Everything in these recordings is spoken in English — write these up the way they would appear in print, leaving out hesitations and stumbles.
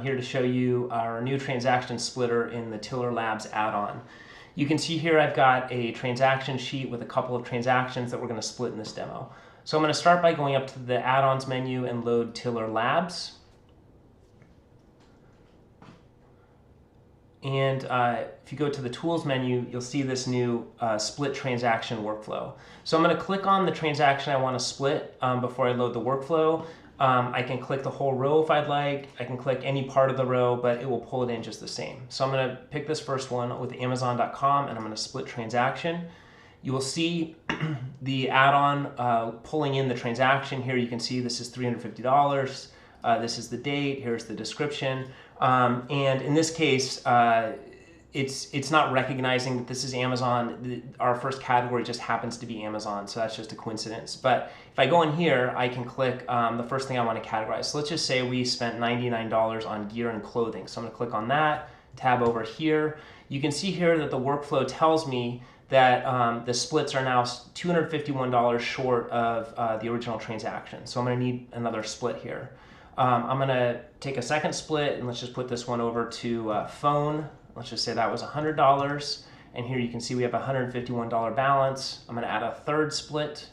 here to show you our new transaction splitter in the Tiller Labs add-on. You can see here I've got a transaction sheet with a couple of transactions that we're going to split in this demo. So I'm going to start by going up to the add-ons menu and load Tiller Labs. And if you go to the tools menu, you'll see this new split transaction workflow. So I'm going to click on the transaction I want to split before I load the workflow. I can click the whole row if I'd like. I can click any part of the row, but it will pull it in just the same. So I'm going to pick this first one with Amazon.com, and I'm going to split transaction. You will see the add-on pulling in the transaction. Here you can see this is $350. This is the date. Here's the description. And in this case, it's not recognizing that this is Amazon. Our first category just happens to be Amazon, so that's just a coincidence. But if I go in here, I can click the first thing I want to categorize. So let's just say we spent $99 on gear and clothing. So I'm going to click on that, tab over here. You can see here that the workflow tells me that the splits are now $251 short of the original transaction. So I'm going to need another split here. I'm going to take a second split, and let's just put this one over to phone. Let's just say that was $100. And here you can see we have a $151 balance. I'm going to add a third split,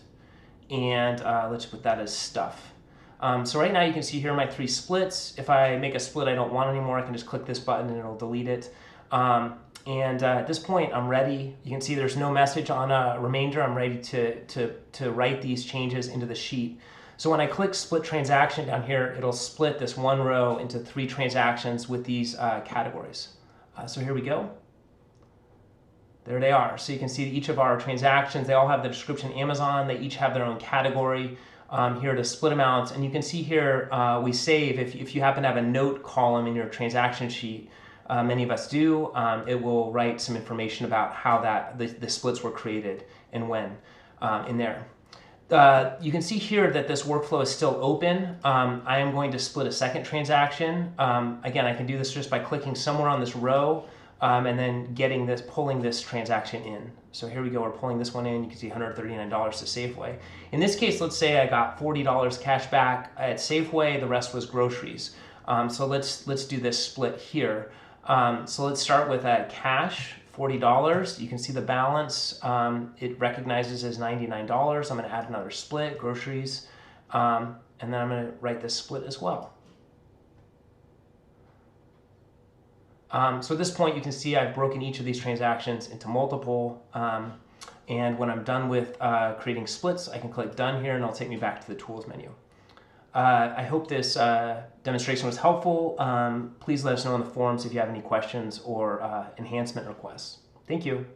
and let's put that as stuff. So right now you can see here my 3 splits. If I make a split I don't want anymore, I can just click this button and it'll delete it. And at this point, I'm ready. You can see there's no message on a remainder. I'm ready to write these changes into the sheet. So when I click split transaction down here, it'll split this one row into 3 transactions with these categories. So here we go. There they are. So you can see each of our transactions, they all have the description Amazon. They each have their own category. Here are the split amounts. And you can see here we save, if you happen to have a note column in your transaction sheet, many of us do, it will write some information about how the splits were created and when in there. You can see here that this workflow is still open. I am going to split a second transaction. Again, I can do this just by clicking somewhere on this row and then pulling this transaction in. So here we go, we're pulling this one in. You can see $139 to Safeway. In this case, let's say I got $40 cash back at Safeway, the rest was groceries. So let's do this split here. So let's start with cash, $40. You can see the balance. It recognizes as $99. I'm going to add another split, groceries, and then I'm going to write this split as well. So at this point, you can see I've broken each of these transactions into multiple. And when I'm done with creating splits, I can click done here, and it'll take me back to the tools menu. I hope this demonstration was helpful. Please let us know in the forums if you have any questions or enhancement requests. Thank you.